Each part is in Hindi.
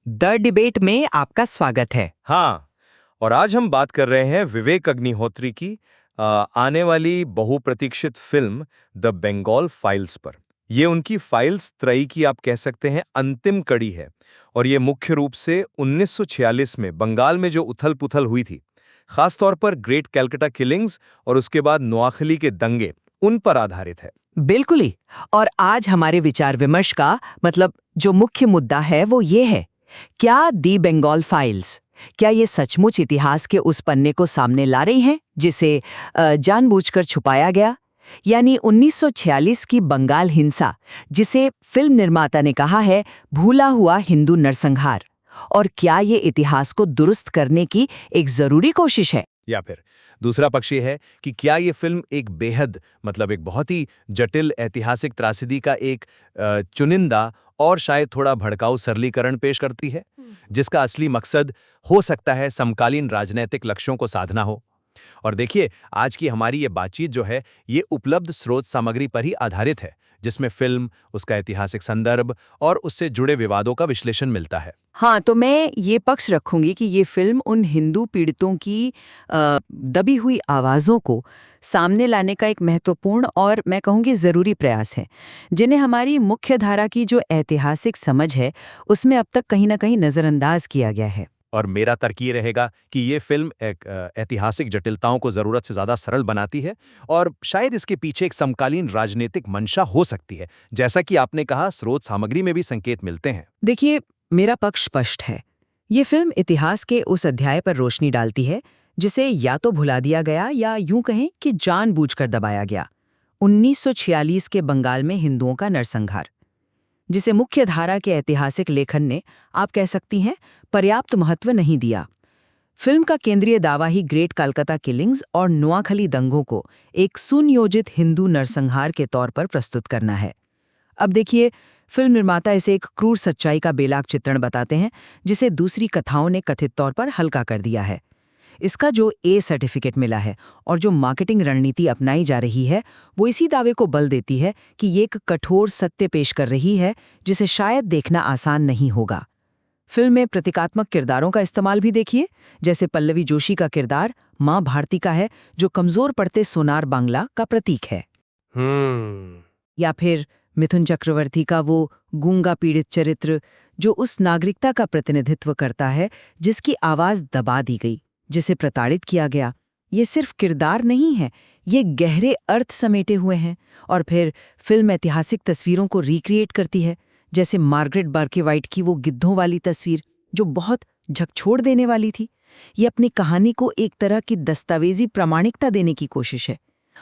द डिबेट में आपका स्वागत है। हाँ, और आज हम बात कर रहे हैं विवेक अग्निहोत्री की आने वाली बहुप्रतीक्षित फिल्म द बंगाल फाइल्स पर। ये उनकी फाइल्स त्रयी की आप कह सकते हैं अंतिम कड़ी है और ये मुख्य रूप से 1946 में बंगाल में जो उथल-पुथल हुई थी, खासतौर पर ग्रेट कैलकाटा किलिंग्स और उसके बाद नोआखली के दंगे, उन पर आधारित है। बिल्कुल ही। और आज हमारे विचार विमर्श का मतलब जो मुख्य मुद्दा है वो ये है, क्या दी बंगाल फाइल्स, क्या ये सचमुच इतिहास के उस पन्ने को सामने ला रही हैं जिसे जानबूझकर छुपाया गया? यानी 1946 की बंगाल हिंसा, जिसे फिल्म निर्माता ने कहा है भूला हुआ हिंदू नरसंहार, और क्या ये इतिहास को दुरुस्त करने की एक जरूरी कोशिश है? या फिर दूसरा पक्ष ये है कि क्या ये फिल्म एक बेहद मतलब एक बहुत ही जटिल ऐतिहासिक त्रासदी का एक चुनिंदा और शायद थोड़ा भड़काऊ सरलीकरण पेश करती है, जिसका असली मकसद हो सकता है समकालीन राजनैतिक लक्ष्यों को साधना हो। और देखिए, आज की हमारी ये बातचीत जो है, ये उपलब्ध स्रोत सामग्री पर ही आधारित है, जिसमें फिल्म, उसका ऐतिहासिक संदर्भ और उससे जुड़े विवादों का विश्लेषण मिलता है। हाँ, तो मैं ये पक्ष रखूंगी कि ये फिल्म उन हिंदू पीड़ितों की दबी हुई आवाज़ों को सामने लाने का एक महत्वपूर्ण और मैं कहूँगी ज़रूरी प्रयास है, जिन्हें हमारी मुख्य धारा की जो ऐतिहासिक समझ है, उसमें अब तक कहीं न कहीं नज़रअंदाज किया गया है। और मेरा तर्क ये रहेगा कि ये फिल्म एक ऐतिहासिक जटिलताओं को ज़रूरत से ज़्यादा सरल बनाती है और शायद इसके पीछे एक समकालीन राजनीतिक मंशा हो सकती है। जैसा कि आपने कहा, स्रोत सामग्री में भी संकेत मिलते हैं। देखिए, मेरा पक्ष स्पष्ट है। ये फिल्म इतिहास के उस अध्याय पर रोशनी डालती है जिसे या तो भुला दिया गया या यूं कहें कि जानबूझकर दबाया गया। 1946 के बंगाल में हिंदुओं का नरसंहार, जिसे मुख्य धारा के ऐतिहासिक लेखन ने, आप कह सकती हैं, पर्याप्त महत्व नहीं दिया। फिल्म का केंद्रीय दावा ही ग्रेट कलकत्ता किलिंग्स और नोआखली दंगों को एक सुनियोजित हिंदू नरसंहार के तौर पर प्रस्तुत करना है। अब देखिए, फिल्म निर्माता इसे एक क्रूर सच्चाई का बेलाग चित्रण बताते हैं, जिसे दूसरी कथाओं ने कथित तौर पर हल्का कर दिया है। इसका जो ए सर्टिफिकेट मिला है और जो मार्केटिंग रणनीति अपनाई जा रही है, वो इसी दावे को बल देती है कि ये एक कठोर सत्य पेश कर रही है जिसे शायद देखना आसान नहीं होगा। फिल्म में प्रतीकात्मक किरदारों का इस्तेमाल भी देखिए, जैसे पल्लवी जोशी का किरदार माँ भारती का है, जो कमजोर पड़ते सोनार बांग्ला का प्रतीक है। या फिर मिथुन चक्रवर्ती का वो गूंगा पीड़ित चरित्र, जो उस नागरिकता का प्रतिनिधित्व करता है जिसकी आवाज दबा दी गई, जिसे प्रताड़ित किया गया। ये सिर्फ किरदार नहीं है, ये गहरे अर्थ समेटे हुए हैं। और फिर फिल्म ऐतिहासिक तस्वीरों को रिक्रिएट करती है, जैसे मार्गरेट बार्के-वाइट की वो गिद्धों वाली तस्वीर, जो बहुत झकझोर देने वाली थी। ये अपनी कहानी को एक तरह की दस्तावेजी प्रामाणिकता देने की कोशिश है।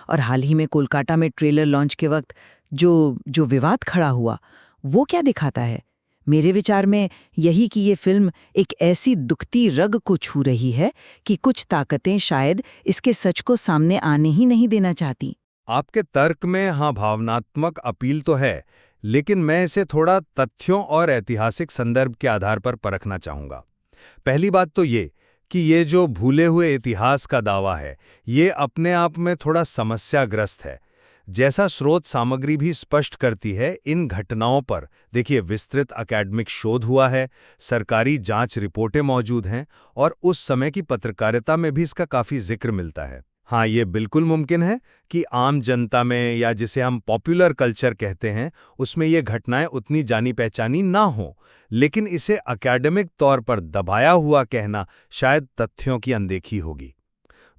और हाल ही में कोलकाता में ट्रेलर लॉन्च के वक्त जो विवाद खड़ा हुआ, वो क्या दिखाता है? मेरे विचार में यही कि ये फिल्म एक ऐसी दुखती रग को छू रही है कि कुछ ताकतें शायद इसके सच को सामने आने ही नहीं देना चाहती। आपके तर्क में हाँ भावनात्मक अपील तो है, लेकिन मैं इसे थोड़ा तथ्यों और ऐतिहासिक संदर्भ के आधार पर परखना चाहूंगा। पहली बात तो ये कि ये जो भूले हुए इतिहास का दावा है, ये अपने आप में थोड़ा समस्याग्रस्त है। जैसा स्रोत सामग्री भी स्पष्ट करती है, इन घटनाओं पर देखिए विस्तृत अकेडमिक शोध हुआ है, सरकारी जांच रिपोर्टें मौजूद हैं और उस समय की पत्रकारिता में भी इसका काफी जिक्र मिलता है। हाँ, ये बिल्कुल मुमकिन है कि आम जनता में, या जिसे हम पॉपुलर कल्चर कहते हैं, उसमें ये घटनाएं उतनी जानी पहचानी ना हो, लेकिन इसे अकेडमिक तौर पर दबाया हुआ कहना शायद तथ्यों की अनदेखी होगी।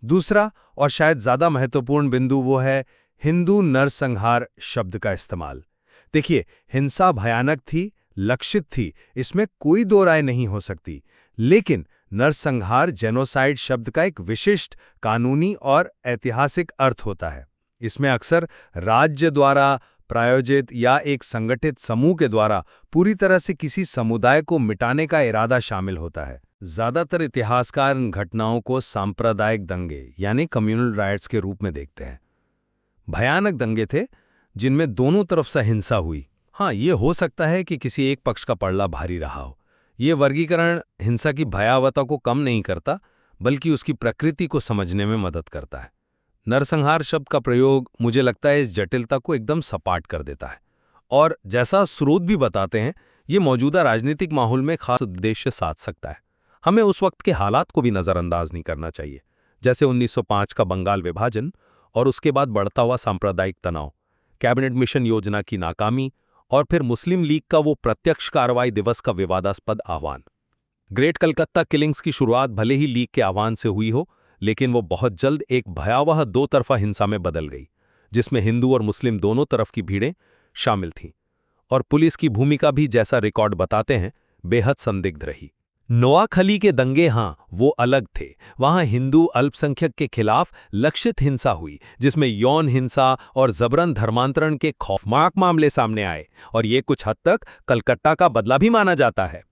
दूसरा और शायद ज्यादा महत्वपूर्ण बिंदु वो है हिंदू नरसंहार शब्द का इस्तेमाल। देखिए, हिंसा भयानक थी, लक्षित थी, इसमें कोई दो राय नहीं हो सकती, लेकिन नरसंहार जेनोसाइड शब्द का एक विशिष्ट कानूनी और ऐतिहासिक अर्थ होता है। इसमें अक्सर राज्य द्वारा प्रायोजित या एक संगठित समूह के द्वारा पूरी तरह से किसी समुदाय को मिटाने का इरादा शामिल होता है। ज्यादातर इतिहासकार इन घटनाओं को सांप्रदायिक दंगे यानी कम्युनल राइट्स के रूप में देखते हैं। भयानक दंगे थे जिनमें दोनों तरफ से हिंसा हुई। हाँ, ये हो सकता है कि किसी एक पक्ष का पलड़ा भारी रहा हो। ये वर्गीकरण हिंसा की भयावहता को कम नहीं करता, बल्कि उसकी प्रकृति को समझने में मदद करता है। नरसंहार शब्द का प्रयोग मुझे लगता है इस जटिलता को एकदम सपाट कर देता है। और जैसा स्रोत भी बताते हैं, ये मौजूदा राजनीतिक माहौल में खास उद्देश्य साध सकता है। हमें उस वक्त के हालात को भी नज़रअंदाज नहीं करना चाहिए, जैसे 1905 का बंगाल विभाजन और उसके बाद बढ़ता हुआ सांप्रदायिक तनाव, कैबिनेट मिशन योजना की नाकामी और फिर मुस्लिम लीग का वो प्रत्यक्ष कार्रवाई दिवस का विवादास्पद आह्वान। ग्रेट कलकत्ता किलिंग्स की शुरुआत भले ही लीग के आह्वान से हुई हो, लेकिन वो बहुत जल्द एक भयावह दो तरफा हिंसा में बदल गई, जिसमें हिंदू और मुस्लिम दोनों तरफ की भीड़ें शामिल थीं। और पुलिस की भूमिका भी, जैसा रिकॉर्ड बताते हैं, बेहद संदिग्ध रही। नोआखली के दंगे, हाँ, वो अलग थे। वहां हिंदू अल्पसंख्यक के खिलाफ लक्षित हिंसा हुई, जिसमें यौन हिंसा और जबरन धर्मांतरण के खौफनाक मामले सामने आए, और ये कुछ हद तक कलकत्ता का बदला भी माना जाता है।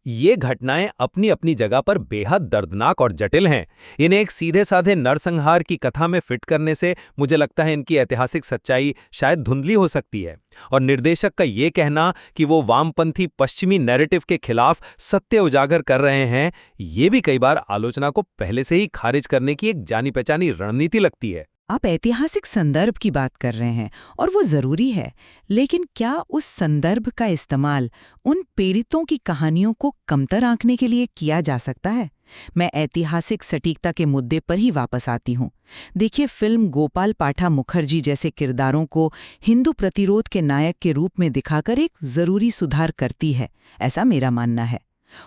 ये घटनाएं अपनी अपनी जगह पर बेहद दर्दनाक और जटिल हैं। इन्हें एक सीधे साधे नरसंहार की कथा में फिट करने से मुझे लगता है इनकी ऐतिहासिक सच्चाई शायद धुंधली हो सकती है। और निर्देशक का ये कहना कि वो वामपंथी पश्चिमी नैरेटिव के खिलाफ सत्य उजागर कर रहे हैं, ये भी कई बार आलोचना को पहले से ही खारिज करने की एक जानी पहचानी रणनीति लगती है। आप ऐतिहासिक संदर्भ की बात कर रहे हैं और वो जरूरी है, लेकिन क्या उस संदर्भ का इस्तेमाल उन पीड़ितों की कहानियों को कमतर आंकने के लिए किया जा सकता है? मैं ऐतिहासिक सटीकता के मुद्दे पर ही वापस आती हूँ। देखिए, फिल्म गोपाल पाठा मुखर्जी जैसे किरदारों को हिंदू प्रतिरोध के नायक के रूप में दिखाकर एक जरूरी सुधार करती है, ऐसा मेरा मानना है।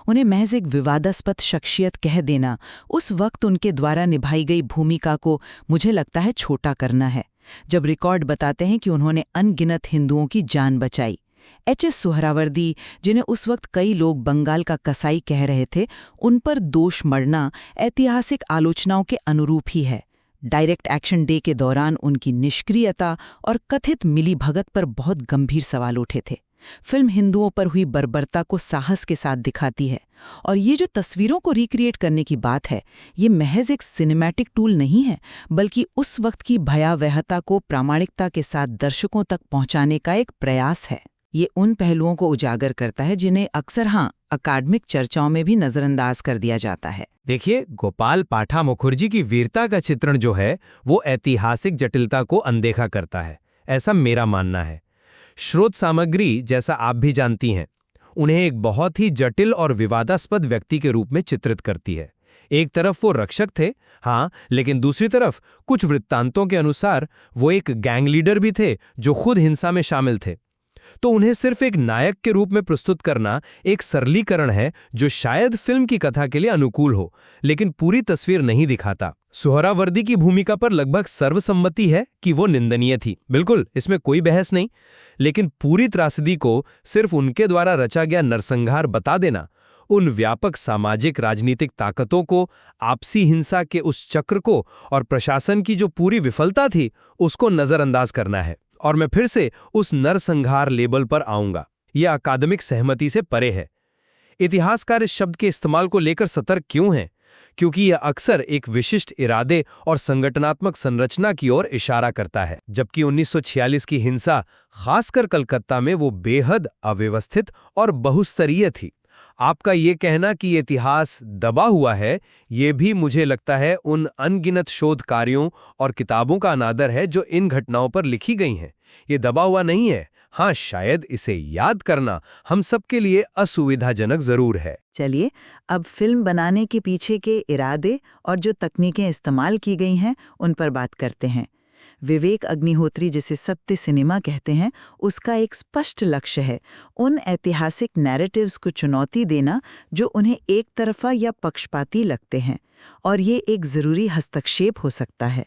उन्हें महज एक विवादास्पद शख्सियत कह देना उस वक्त उनके द्वारा निभाई गई भूमिका को मुझे लगता है छोटा करना है। जब रिकॉर्ड बताते हैं कि उन्होंने अनगिनत हिंदुओं की जान बचाई, एच.एस. सुहरावर्दी, जिन्हें उस वक्त कई लोग बंगाल का कसाई कह रहे थे, उन पर दोष मढ़ना ऐतिहासिक आलोचनाओं के अनुरूप ही है। डायरेक्ट एक्शन डे के दौरान उनकी निष्क्रियता और कथित मिलीभगत पर बहुत गंभीर सवाल उठे थे। फिल्म हिंदुओं पर हुई बर्बरता को साहस के साथ दिखाती है, और ये जो तस्वीरों को रिक्रिएट करने की बात है, ये महज एक सिनेमैटिक टूल नहीं है, बल्कि उस वक्त की भयावहता को प्रामाणिकता के साथ दर्शकों तक पहुंचाने का एक प्रयास है। ये उन पहलुओं को उजागर करता है जिन्हें अक्सर अकादमिक चर्चाओं में भी नजरअंदाज कर दिया जाता है। देखिए, गोपाल पाठा मुखर्जी की वीरता का चित्रण जो है, वो ऐतिहासिक जटिलता को अनदेखा करता है, ऐसा मेरा मानना है। स्रोत सामग्री, जैसा आप भी जानती हैं, उन्हें एक बहुत ही जटिल और विवादास्पद व्यक्ति के रूप में चित्रित करती है। एक तरफ वो रक्षक थे, हाँ, लेकिन दूसरी तरफ कुछ वृत्तांतों के अनुसार वो एक गैंग लीडर भी थे जो खुद हिंसा में शामिल थे। तो उन्हें सिर्फ एक नायक के रूप में प्रस्तुत करना एक सरलीकरण है जो शायद फिल्म की कथा के लिए अनुकूल हो, लेकिन पूरी तस्वीर नहीं दिखाता। सुहरावर्दी की भूमिका पर लगभग सर्वसम्मति है कि वो निंदनीय थी, बिल्कुल, इसमें कोई बहस नहीं, लेकिन पूरी त्रासदी को सिर्फ उनके द्वारा रचा गया नरसंहार बता देना, उन व्यापक सामाजिक राजनीतिक ताकतों को, आपसी हिंसा के उस चक्र को और प्रशासन की जो पूरी विफलता थी, उसको नजरअंदाज करना है। और मैं फिर से उस नरसंहार लेबल पर आऊंगा। यह अकादमिक सहमति से परे है। इतिहासकार इस शब्द के इस्तेमाल को लेकर सतर्क क्यों हैं? क्योंकि यह अक्सर एक विशिष्ट इरादे और संगठनात्मक संरचना की ओर इशारा करता है, जबकि 1946 की हिंसा, खासकर कलकत्ता में, वो बेहद अव्यवस्थित और बहुस्तरीय थी। आपका ये कहना कि इतिहास दबा हुआ है, ये भी मुझे लगता है उन अनगिनत शोध कार्यों और किताबों का अनादर है जो इन घटनाओं पर लिखी गई हैं। ये दबा हुआ नहीं है। हाँ, शायद इसे याद करना हम सबके लिए असुविधाजनक जरूर है। चलिए, अब फिल्म बनाने के पीछे के इरादे और जो तकनीकें इस्तेमाल की गई हैं, उन पर बात करते हैं। विवेक अग्निहोत्री, जिसे सत्य सिनेमा कहते हैं, उसका एक स्पष्ट लक्ष्य है उन ऐतिहासिक नैरेटिव्स को चुनौती देना जो उन्हें एक तरफा या पक्षपाती लगते हैं, और ये एक ज़रूरी हस्तक्षेप हो सकता है।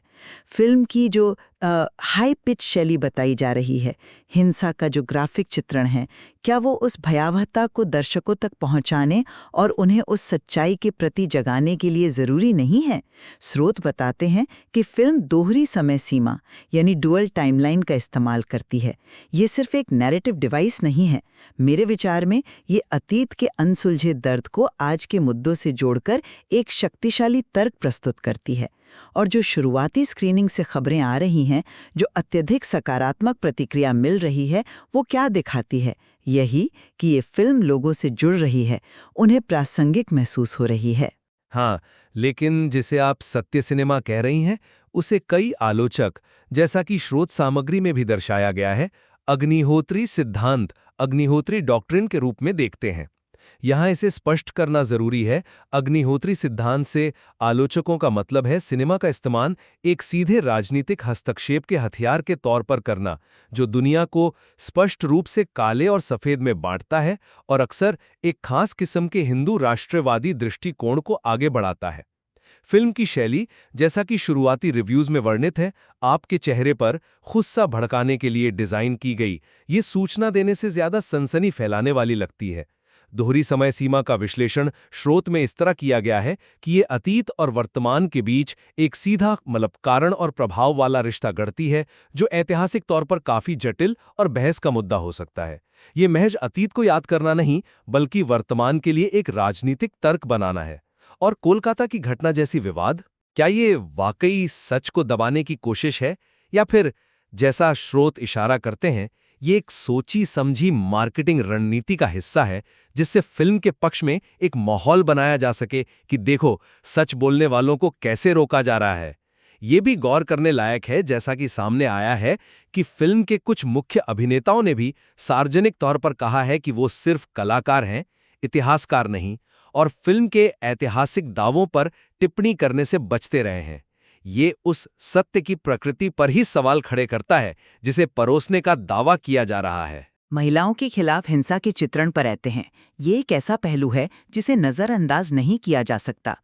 फिल्म की जो हाई पिच शैली बताई जा रही है, हिंसा का जो ग्राफिक चित्रण है, क्या वो उस भयावहता को दर्शकों तक पहुंचाने और उन्हें उस सच्चाई के प्रति जगाने के लिए ज़रूरी नहीं है? स्रोत बताते हैं कि फिल्म दोहरी समय सीमा यानी डुअल टाइमलाइन का इस्तेमाल करती है। ये सिर्फ एक नैरेटिव डिवाइस नहीं है। मेरे विचार में ये अतीत के अनसुलझे दर्द को आज के मुद्दों से जोड़कर एक शक्तिशाली तर्क प्रस्तुत करती है। और जो शुरुआती स्क्रीनिंग से खबरें आ रही हैं, जो अत्यधिक सकारात्मक प्रतिक्रिया मिल रही है, वो क्या दिखाती है? यही कि ये फिल्म लोगों से जुड़ रही है, उन्हें प्रासंगिक महसूस हो रही है। हाँ, लेकिन जिसे आप सत्य सिनेमा कह रही हैं, उसे कई आलोचक, जैसा कि स्रोत सामग्री में भी दर्शाया गया है, अग्निहोत्री सिद्धांत, अग्निहोत्री डॉक्ट्रिन के रूप में देखते हैं। यहाँ इसे स्पष्ट करना जरूरी है, अग्निहोत्री सिद्धांत से आलोचकों का मतलब है सिनेमा का इस्तेमाल एक सीधे राजनीतिक हस्तक्षेप के हथियार के तौर पर करना, जो दुनिया को स्पष्ट रूप से काले और सफेद में बांटता है और अक्सर एक खास किस्म के हिंदू राष्ट्रवादी दृष्टिकोण को आगे बढ़ाता है। फिल्म की शैली, जैसा कि शुरुआती रिव्यूज में वर्णित है, आपके चेहरे पर गुस्सा भड़काने के लिए डिजाइन की गई, ये सूचना देने से ज्यादा सनसनी फैलाने वाली लगती है। दोहरी समय सीमा का विश्लेषण स्रोत में इस तरह किया गया है कि ये अतीत और वर्तमान के बीच एक सीधा कारण और प्रभाव वाला रिश्ता गढ़ती है, जो ऐतिहासिक तौर पर काफी जटिल और बहस का मुद्दा हो सकता है। ये महज अतीत को याद करना नहीं, बल्कि वर्तमान के लिए एक राजनीतिक तर्क बनाना है। और कोलकाता की घटना जैसी विवाद, क्या ये वाकई सच को दबाने की कोशिश है, या फिर जैसा स्रोत इशारा करते हैं, ये एक सोची समझी मार्केटिंग रणनीति का हिस्सा है, जिससे फिल्म के पक्ष में एक माहौल बनाया जा सके कि देखो सच बोलने वालों को कैसे रोका जा रहा है। ये भी गौर करने लायक है, जैसा कि सामने आया है, कि फिल्म के कुछ मुख्य अभिनेताओं ने भी सार्वजनिक तौर पर कहा है कि वो सिर्फ कलाकार हैं, इतिहासकार नहीं, और फिल्म के ऐतिहासिक दावों पर टिप्पणी करने से बचते रहे हैं। ये उस सत्य की प्रकृति पर ही सवाल खड़े करता है जिसे परोसने का दावा किया जा रहा है। महिलाओं के खिलाफ हिंसा के चित्रण पर रहते हैं। ये एक ऐसा पहलू है जिसे नज़रअंदाज नहीं किया जा सकता।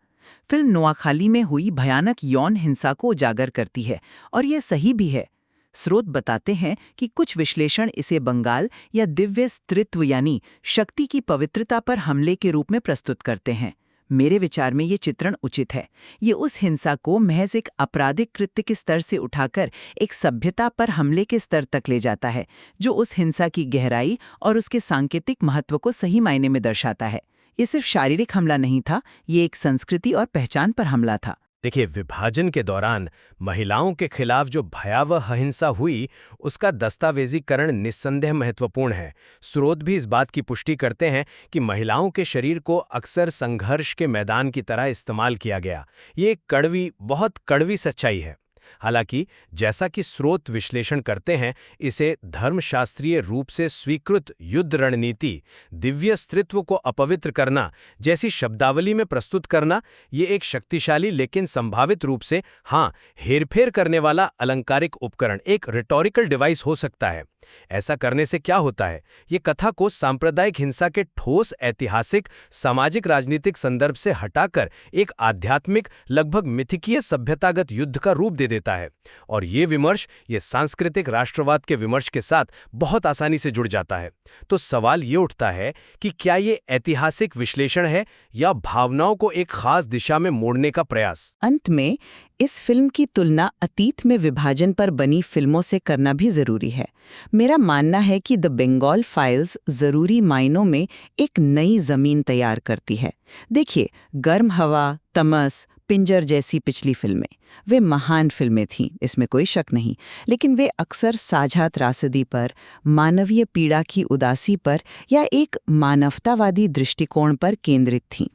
फिल्म नोआखाली में हुई भयानक यौन हिंसा को उजागर करती है, और ये सही भी है। स्रोत बताते हैं कि कुछ विश्लेषण इसे बंगाल या दिव्य स्त्रीत्व यानी शक्ति की पवित्रता पर हमले के रूप में प्रस्तुत करते हैं। मेरे विचार में ये चित्रण उचित है। ये उस हिंसा को महज एक आपराधिक कृत्य के स्तर से उठाकर एक सभ्यता पर हमले के स्तर तक ले जाता है, जो उस हिंसा की गहराई और उसके सांकेतिक महत्व को सही मायने में दर्शाता है। ये सिर्फ शारीरिक हमला नहीं था, ये एक संस्कृति और पहचान पर हमला था। देखिए, विभाजन के दौरान महिलाओं के खिलाफ जो भयावह हिंसा हुई, उसका दस्तावेजीकरण निस्संदेह महत्वपूर्ण है। स्रोत भी इस बात की पुष्टि करते हैं कि महिलाओं के शरीर को अक्सर संघर्ष के मैदान की तरह इस्तेमाल किया गया। ये एक बहुत कड़वी सच्चाई है। हालांकि जैसा कि स्रोत विश्लेषण करते हैं, इसे धर्मशास्त्रीय रूप से स्वीकृत युद्ध रणनीति, दिव्य स्त्रीत्व को अपवित्र करना जैसी शब्दावली में प्रस्तुत करना, ये एक शक्तिशाली लेकिन संभावित रूप से हेरफेर करने वाला अलंकारिक उपकरण, एक रिटोरिकल डिवाइस हो सकता है। ऐसा करने से क्या होता है? ये कथा को सांप्रदायिक हिंसा के ठोस ऐतिहासिक, सामाजिक, राजनीतिक संदर्भ से हटाकर एक आध्यात्मिक, लगभग मिथिकीय सभ्यतागत युद्ध का रूप दे देता है। और ये विमर्श, ये सांस्कृतिक राष्ट्रवाद के विमर्श के साथ बहुत आसानी से जुड़ जाता है। तो सवाल ये उठता है कि क्या ये ऐतिहासिक विश्लेषण है या भावनाओं को एक खास दिशा में मोड़ने का प्रयास? अंत में इस फिल्म की तुलना अतीत में विभाजन पर बनी फिल्मों से करना भी जरूरी है। मेरा मानना है कि द बंगाल फाइल्स जरूरी मायनों में एक नई जमीन तैयार करती है। देखिए, गर्म हवा, तमस, पिंजर जैसी पिछली फिल्में, वे महान फिल्में थीं, इसमें कोई शक नहीं, लेकिन वे अक्सर साझा त्रासदी पर, मानवीय पीड़ा की उदासी पर या एक मानवतावादी दृष्टिकोण पर केंद्रित थीं।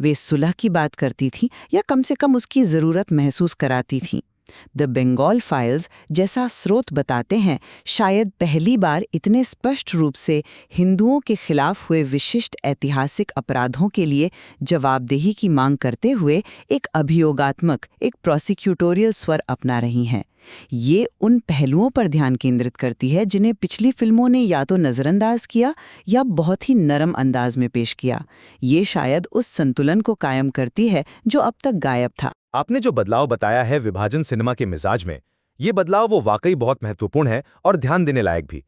वे सुलह की बात करती थीं या कम से कम उसकी ज़रूरत महसूस कराती थीं। द बंगाल फाइल्स, जैसा स्रोत बताते हैं, शायद पहली बार इतने स्पष्ट रूप से हिंदुओं के खिलाफ हुए विशिष्ट ऐतिहासिक अपराधों के लिए जवाबदेही की मांग करते हुए एक अभियोगात्मक, एक प्रोसिक्यूटोरियल स्वर अपना रही हैं। ये उन पहलुओं पर ध्यान केंद्रित करती है जिन्हें पिछली फिल्मों ने या तो नज़रअंदाज किया या बहुत ही नरम अंदाज में पेश किया। ये शायद उस संतुलन को कायम करती है जो अब तक गायब था। आपने जो बदलाव बताया है विभाजन सिनेमा के मिजाज में, ये बदलाव वो वाकई बहुत महत्वपूर्ण है और ध्यान देने लायक भी।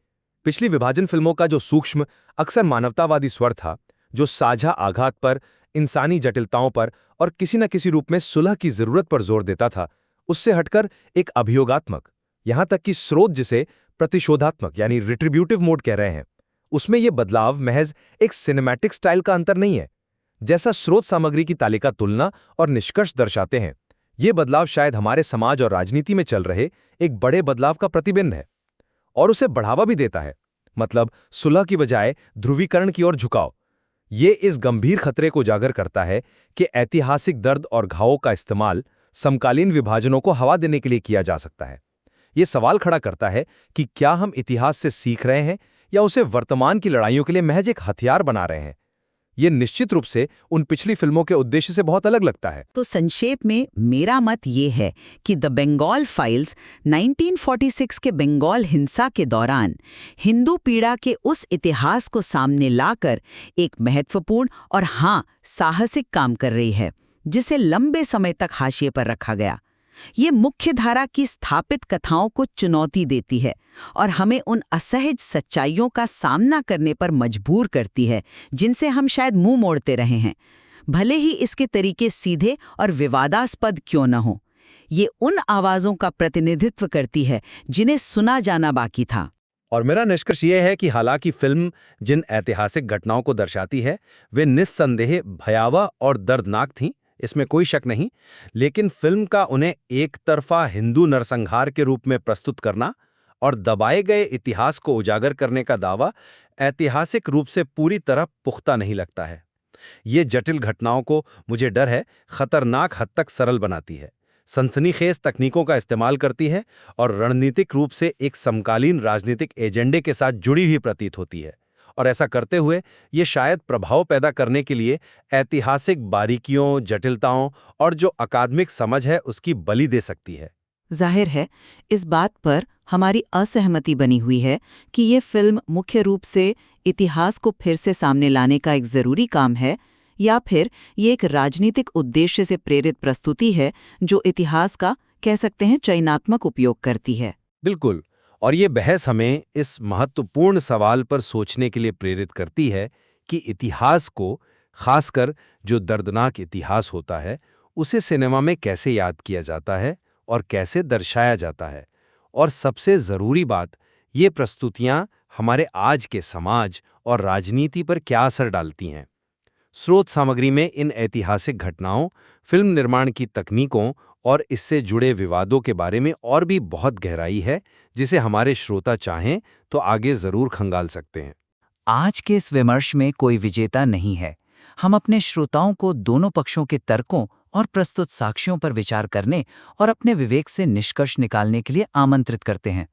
पिछली विभाजन फिल्मों का जो सूक्ष्म, अक्सर मानवतावादी स्वर था, जो साझा आघात पर, इंसानी जटिलताओं पर और किसी न किसी रूप में सुलह की जरूरत पर जोर देता था, उससे हटकर एक अभियोगात्मक, यहां तक कि स्रोत जिसे प्रतिशोधात्मक यानी रिट्रीब्यूटिव मोड कह रहे हैं, उसमें यह बदलाव महज एक सिनेमैटिक स्टाइल का अंतर नहीं है। जैसा स्रोत सामग्री की तालिका तुलना और निष्कर्ष दर्शाते हैं, ये बदलाव शायद हमारे समाज और राजनीति में चल रहे एक बड़े बदलाव का प्रतिबिंब है और उसे बढ़ावा भी देता है। मतलब सुलह की बजाय ध्रुवीकरण की ओर झुकाव। ये इस गंभीर खतरे को उजागर करता है कि ऐतिहासिक दर्द और घावों का इस्तेमाल समकालीन विभाजनों को हवा देने के लिए किया जा सकता है। ये सवाल खड़ा करता है कि क्या हम इतिहास से सीख रहे हैं या उसे वर्तमान की लड़ाइयों के लिए महज एक हथियार बना रहे हैं। ये निश्चित रूप से उन पिछली फिल्मों के उद्देश्य से बहुत अलग लगता है। तो संक्षेप में मेरा मत ये है कि द बंगाल फाइल्स 1946 के बंगाल हिंसा के दौरान हिंदू पीड़ा के उस इतिहास को सामने लाकर एक महत्वपूर्ण और साहसिक काम कर रही है, जिसे लंबे समय तक हाशिए पर रखा गया। ये मुख्य धारा की स्थापित कथाओं को चुनौती देती है और हमें उन असहज सच्चाइयों का सामना करने पर मजबूर करती है जिनसे हम शायद मुंह मोड़ते रहे हैं, भले ही इसके तरीके सीधे और विवादास्पद क्यों न हो। ये उन आवाज़ों का प्रतिनिधित्व करती है जिन्हें सुना जाना बाकी था। और मेरा निष्कर्ष ये है कि हालांकि फिल्म जिन ऐतिहासिक घटनाओं को दर्शाती है वे निस्संदेह भयावह और दर्दनाक थीं, इसमें कोई शक नहीं, लेकिन फिल्म का उन्हें एक तरफा हिंदू नरसंहार के रूप में प्रस्तुत करना और दबाए गए इतिहास को उजागर करने का दावा ऐतिहासिक रूप से पूरी तरह पुख्ता नहीं लगता है। ये जटिल घटनाओं को, मुझे डर है, खतरनाक हद तक सरल बनाती है, सनसनीखेज तकनीकों का इस्तेमाल करती है और रणनीतिक रूप से एक समकालीन राजनीतिक एजेंडे के साथ जुड़ी हुई प्रतीत होती है। और ऐसा करते हुए ये शायद प्रभाव पैदा करने के लिए ऐतिहासिक बारीकियों, जटिलताओं और जो अकादमिक समझ है उसकी बलि दे सकती है। जाहिर है इस बात पर हमारी असहमति बनी हुई है कि ये फिल्म मुख्य रूप से इतिहास को फिर से सामने लाने का एक ज़रूरी काम है, या फिर ये एक राजनीतिक उद्देश्य से प्रेरित प्रस्तुति है जो इतिहास का, कह सकते हैं, चयनात्मक उपयोग करती है। बिल्कुल, और ये बहस हमें इस महत्वपूर्ण सवाल पर सोचने के लिए प्रेरित करती है कि इतिहास को, खासकर जो दर्दनाक इतिहास होता है, उसे सिनेमा में कैसे याद किया जाता है और कैसे दर्शाया जाता है। और सबसे ज़रूरी बात, ये प्रस्तुतियाँ हमारे आज के समाज और राजनीति पर क्या असर डालती हैं। स्रोत सामग्री में इन ऐतिहासिक घटनाओं, फिल्म निर्माण की तकनीकों और इससे जुड़े विवादों के बारे में और भी बहुत गहराई है, जिसे हमारे श्रोता चाहें तो आगे ज़रूर खंगाल सकते हैं। आज के इस विमर्श में कोई विजेता नहीं है। हम अपने श्रोताओं को दोनों पक्षों के तर्कों और प्रस्तुत साक्ष्यों पर विचार करने और अपने विवेक से निष्कर्ष निकालने के लिए आमंत्रित करते हैं।